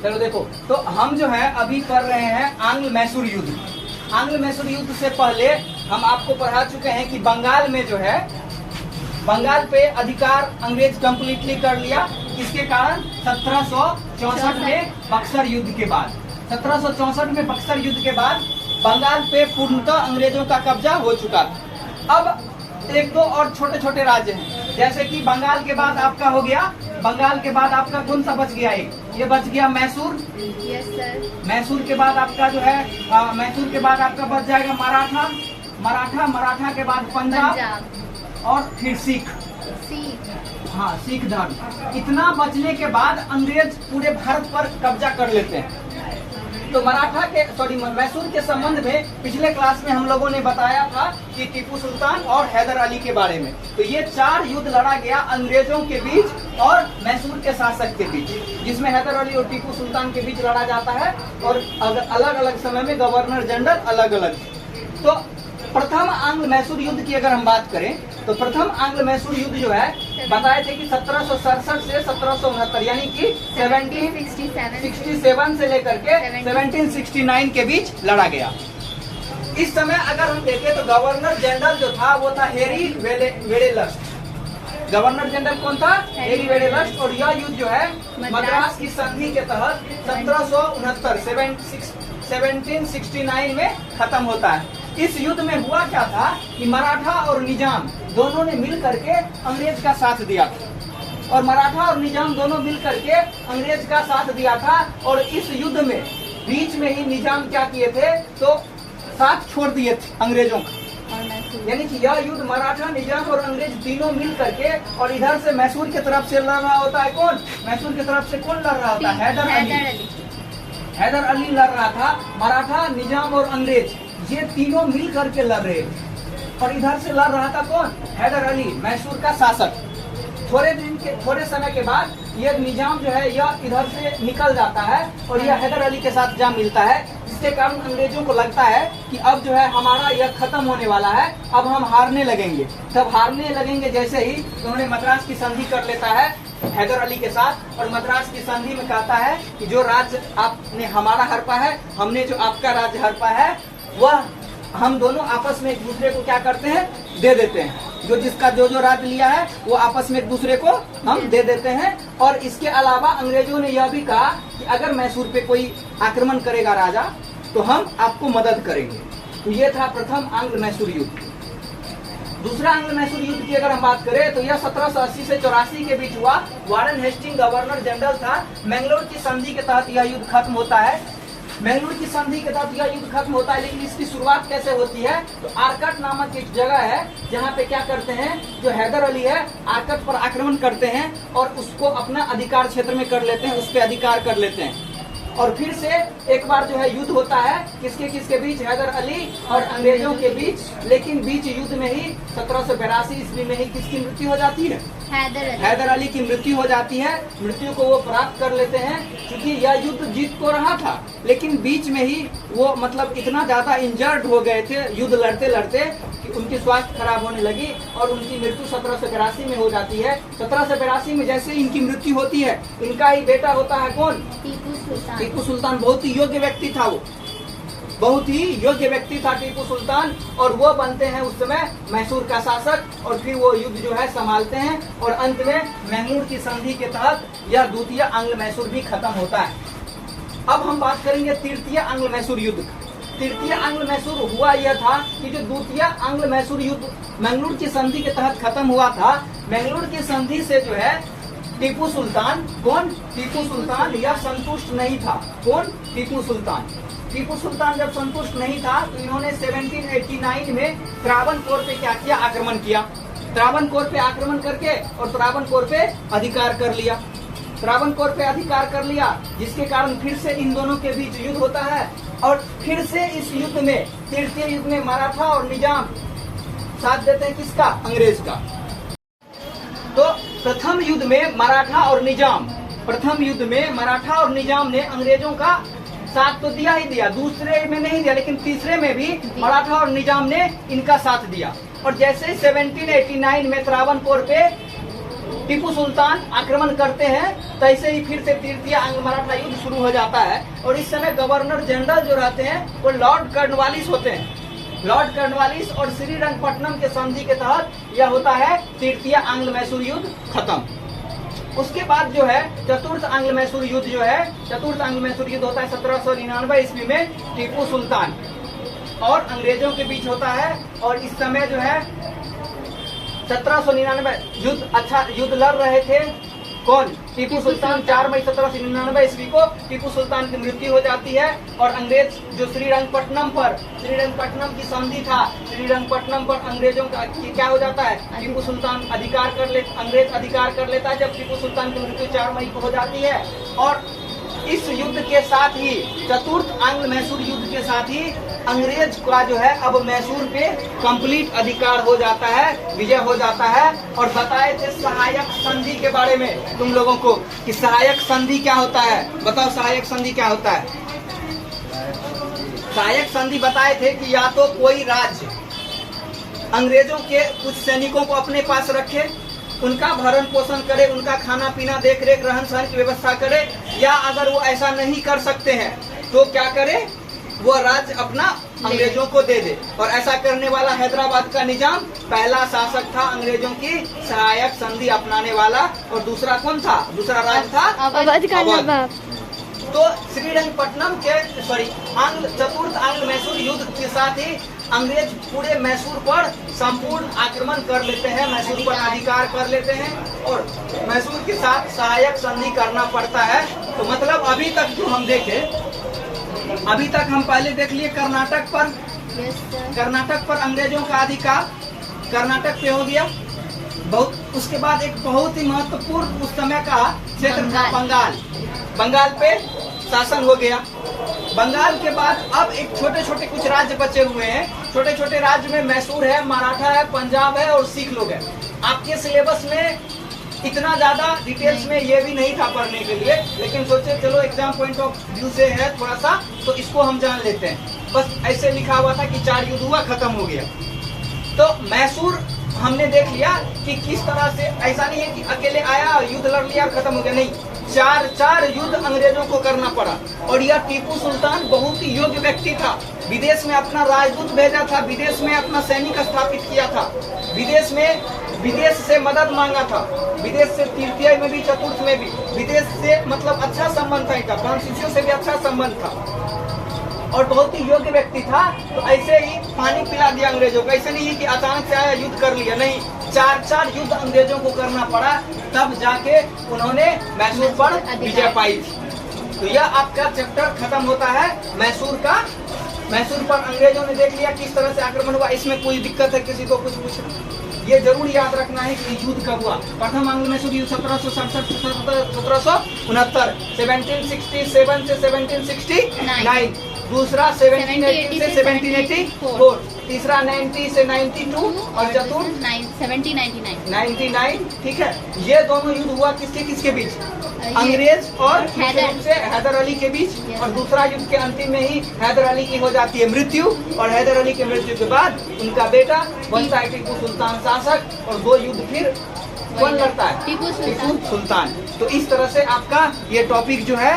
चलो देखो, तो हम जो है अभी कर रहे हैं आंग्ल मैसूर युद्ध। आंग्ल मैसूर युद्ध से पहले हम आपको पढ़ा चुके हैं कि बंगाल में जो है, बंगाल पे अधिकार अंग्रेज कंप्लीटली कर लिया। इसके कारण 1764 में बक्सर युद्ध के बाद, 1764 में बक्सर युद्ध के बाद बंगाल पे पूर्णतः अंग्रेजों का कब्जा हो चुका था। अब एक दो और छोटे छोटे राज्य हैं, जैसे कि बंगाल के बाद आपका हो गया, बंगाल के बाद आपका कौन सा बच गया? एक ये बच गया मैसूर। Yes sir. मैसूर के बाद आपका जो है मैसूर के बाद आपका बच जाएगा मराठा, मराठा के बाद पंजाब और फिर सिख। हाँ, सिख धर्म। इतना बचने के बाद अंग्रेज पूरे भारत पर कब्जा कर लेते हैं। तो मैसूर के संबंध में पिछले क्लास में हम लोगों ने बताया था कि टीपू सुल्तान और हैदर अली के बारे में। तो ये 4 युद्ध लड़ा गया अंग्रेजों के बीच और मैसूर के शासक के बीच, जिसमें हैदर अली और टीपू सुल्तान के बीच लड़ा जाता है और अलग अलग समय में गवर्नर जनरल अलग अलग। तो प्रथम आंग्ल मैसूर युद्ध की अगर हम बात करें तो प्रथम आंग्ल मैसूर युद्ध जो है बताए थे कि 1767 से 1769 यानी कि 1767 से लेकर के 1769 के बीच लड़ा गया। इस समय अगर हम देखें तो गवर्नर जनरल जो था वो था हैरी वेडेलस्ट। गवर्नर जनरल कौन था? हैरी वेडेलस्ट। और यह युद्ध जो है मद्रास की संधि के तहत 1769 में खत्म होता है। इस युद्ध में हुआ क्या था कि मराठा और निजाम दोनों ने मिल करके अंग्रेज का साथ दिया था, और मराठा और निजाम दोनों मिल करके अंग्रेज का साथ दिया था। और इस युद्ध में बीच में ही निजाम क्या किए थे, तो साथ छोड़ दिए थे अंग्रेजों का। यानी कि यह युद्ध मराठा, निजाम और अंग्रेज तीनों मिल करके, और इधर से मैसूर की तरफ से लड़ रहा होता है कौन? मैसूर की तरफ से कौन लड़ रहा होता है? हैदर अली लड़ रहा था। मराठा, निजाम और अंग्रेज ये तीनों मिल करके लड़ रहे थे। और इधर से लड़ रहा था कौन? हैदर अली, मैसूर का शासक। थोड़े समय के बाद यह निजाम जो है यह इधर से निकल जाता है और यह हैदर अली के साथ जा मिलता है। जिसके कारण अंग्रेजों को लगता है कि अब जो है हमारा यह खत्म होने वाला है, अब हम हारने लगेंगे। तब हारने लगेंगे जैसे ही उन्होंने मद्रास की संधि कर लेता है हैदर अली के साथ, और मद्रास की संधि में कहता है कि जो राज्य आपने हमारा हड़पा है, हमने जो आपका राज्य हड़पा है, वह हम दोनों आपस में एक दूसरे को क्या करते हैं? दे देते हैं। जो राज्य लिया है वो आपस में एक दूसरे को हम दे देते हैं। और इसके अलावा अंग्रेजों ने यह भी कहा कि अगर मैसूर पे कोई आक्रमण करेगा राजा तो हम आपको मदद करेंगे। तो ये था प्रथम आंग्ल मैसूर युद्ध। दूसरा आंग्ल मैसूर युद्ध की अगर हम बात करें तो यह 1780 से 84 के बीच हुआ। वारेन हेस्टिंग गवर्नर जनरल था। मैंगलोर की संधि के तहत यह युद्ध खत्म होता है। मैंगलोर की संधि के तहत यह युद्ध खत्म होता है, लेकिन इसकी शुरुआत कैसे होती है? तो आरकट नामक एक जगह है जहाँ पे क्या करते हैं, जो हैदर अली है आरकट पर आक्रमण करते हैं और उसको अपना अधिकार क्षेत्र में कर लेते हैं, उस पर अधिकार कर लेते हैं। और फिर से एक बार जो है युद्ध होता है किसके बीच? हैदर अली और अंग्रेजों के बीच। लेकिन बीच युद्ध में ही 1782 ईस्वी में ही किसकी मृत्यु हो जाती है? हैदर अली की मृत्यु हो जाती है। मृत्यु को वो प्राप्त कर लेते हैं क्योंकि यह युद्ध जीत को रहा था, लेकिन बीच में ही वो मतलब इतना ज्यादा इंजर्ड हो गए थे युद्ध लड़ते लड़ते कि उनकी स्वास्थ्य खराब होने लगी और उनकी मृत्यु 1782 में हो जाती है। 1782 में जैसे इनकी मृत्यु होती है, इनका ही बेटा होता है कौन? टीपू सुल्तान। बहुत ही योग्य व्यक्ति था वो, बहुत ही योग्य व्यक्ति था टीपू सुल्तान, और वो बनते हैं उस समय मैसूर का शासक। और फिर वो युद्ध जो है संभालते हैं और अंत में मैंगलोर की संधि के तहत यह द्वितीय आंग्ल मैसूर भी खत्म होता है। अब हम बात करेंगे तृतीय आंग्ल मैसूर युद्ध। तृतीय आंग्ल मैसूर हुआ यह था कि जो द्वितीय आंग्ल मैसूर युद्ध मैंगलोर की संधि के तहत खत्म हुआ था, मैंगलोर की संधि से जो है टीपू सुल्तान, कौन? टीपू सुल्तान यह संतुष्ट नहीं था। कौन? टीपू सुल्तान। टीपू सुल्तान जब संतुष्ट नहीं था तो इन्होंने 1789 में त्रावणकोर पे क्या किया? आक्रमण किया। त्रावणकोर पे आक्रमण करके और त्रावणकोर पे अधिकार कर लिया। त्रावणकोर पे अधिकार कर लिया, जिसके कारण फिर से इन दोनों के बीच युद्ध होता है। और फिर से इस युद्ध में, तृतीय युद्ध में मराठा और निजाम साथ देते हैं किसका? अंग्रेज का। तो प्रथम युद्ध में मराठा और निजाम ने अंग्रेजों का साथ तो दिया ही दिया, दूसरे में नहीं दिया, लेकिन तीसरे में भी मराठा और निजाम ने इनका साथ दिया। और जैसे 1789 में त्रावणकोर पे टीपू सुल्तान आक्रमण करते हैं, तैसे ही फिर से तृतीय आंग्ल मराठा युद्ध शुरू हो जाता है। और इस समय गवर्नर जनरल जो रहते हैं वो लॉर्ड कर्नवालिस होते हैं। लॉर्ड कर्नवालिस और श्रीरंगपट्टनम के संधि के तहत यह होता है तृतीय आंग्ल मैसूर युद्ध खत्म। उसके बाद जो है चतुर्थ आंग्ल मैसूर युद्ध जो है, चतुर्थ आंग्ल मैसूर युद्ध होता है 1799 ईस्वी में टीपू सुल्तान और अंग्रेजों के बीच होता है। और इस समय जो है 1799 युद्ध लड़ रहे थे कौन? टीपू सुल्तान। 4 मई 1799 ईस्वी को टीपू सुल्तान की मृत्यु हो जाती है। और अंग्रेज जो श्रीरंगपट्टनम की संधि था, श्रीरंगपट्टनम पर अंग्रेजों का क्या हो जाता है? टीपू सुल्तान अंग्रेज अधिकार कर लेता है जब टीपू सुल्तान की मृत्यु 4 मई को हो जाती है। और इस युद्ध के साथ ही, चतुर्थ आंग्ल मैसूर युद्ध के साथ ही अंग्रेज का जो है अब मैसूर पे कंप्लीट अधिकार हो जाता है, विजय हो जाता है। और बताए थे सहायक संधि के बारे में तुम लोगों को कि सहायक संधि क्या होता है। बताओ सहायक संधि क्या होता है? सहायक संधि बताए थे कि या तो कोई राज्य अंग्रेजों के कुछ सैनिकों को अपने पास रखे, उनका भरण पोषण करे, उनका खाना पीना देख रेख रहन सहन की व्यवस्था करे, या अगर वो ऐसा नहीं कर सकते हैं तो क्या करे, वो राज्य अपना अंग्रेजों को दे दे। और ऐसा करने वाला हैदराबाद का निजाम पहला शासक था अंग्रेजों की सहायक संधि अपनाने वाला। और दूसरा कौन था? दूसरा राज्य था अवध। तो श्रीरंगपट्टनम के चतुर्थ आंग्ल मैसूर युद्ध के साथ ही अंग्रेज पूरे मैसूर पर संपूर्ण आक्रमण कर लेते हैं, मैसूर पर अधिकार कर लेते हैं और मैसूर के साथ सहायक संधि करना पड़ता है। तो मतलब अभी तक जो हम देखे, अभी तक हम पहले देख लिए कर्नाटक पर अंग्रेजों का अधिकार कर्नाटक पे हो गया बहुत। उसके बाद एक बहुत ही महत्वपूर्ण उस समय का क्षेत्र था बंगाल पे शासन हो गया। बंगाल के बाद अब एक छोटे छोटे कुछ राज्य बचे हुए हैं। छोटे छोटे राज्य में मैसूर है, मराठा है, पंजाब है और सिख लोग हैं। आपके सिलेबस में इतना ज्यादा डिटेल्स में ये भी नहीं था पढ़ने के लिए, लेकिन सोचे चलो एग्जाम पॉइंट ऑफ व्यू से है थोड़ा सा, तो इसको हम जान लेते हैं। बस ऐसे लिखा हुआ था कि 4 युद्ध हुआ, खत्म हो गया। तो मैसूर हमने देख लिया कि किस तरह से, ऐसा नहीं है कि अकेले आया और युद्ध लड़ लिया खत्म हो गया, नहीं, 4 युद्ध अंग्रेजों को करना पड़ा। और यह टीपू सुल्तान बहुत ही योग्य व्यक्ति था। विदेश में अपना राजदूत भेजा था, विदेश में अपना सैनिक स्थापित किया था, विदेश से मदद मांगा था, विदेश से तृतीय में भी चतुर्थ में भी विदेश से मतलब अच्छा संबंध था, फ्रांसीसियों से भी अच्छा संबंध था और बहुत ही योग्य व्यक्ति था। तो ऐसे ही पानी पिला दिया अंग्रेजों को। ऐसे नहीं है कि अचानक से आया युद्ध कर लिया, नहीं, 4 युद्ध अंग्रेजों को करना पड़ा, तब जाके उन्होंने मैसूर पर विजय पाई थी। तो यह आपका चैप्टर खत्म होता है मैसूर का। मैसूर पर अंग्रेजों ने देख लिया किस तरह से आक्रमण हुआ। इसमें कोई दिक्कत है किसी को कुछ पूछना? ये जरूर याद रखना है कि युद्ध कब हुआ। प्रथम आंग्ल मैसूर युद्ध 1767 से 1769, 1767 से 1769, दूसरा 1780 से 1784, तीसरा 90 से 92 और चतुर्थ 99। ठीक है, ये दोनों युद्ध हुआ किसके बीच? अंग्रेज और हैदर अली के बीच। और दूसरा युद्ध के अंतिम में ही हैदर अली की हो जाती है मृत्यु। और हैदर अली की मृत्यु के बाद उनका बेटा बनता है टीपू सुल्तान शासक। और 2 युद्ध फिर कौन लड़ता है? टीपू सुल्तान। तो इस तरह से आपका ये टॉपिक जो है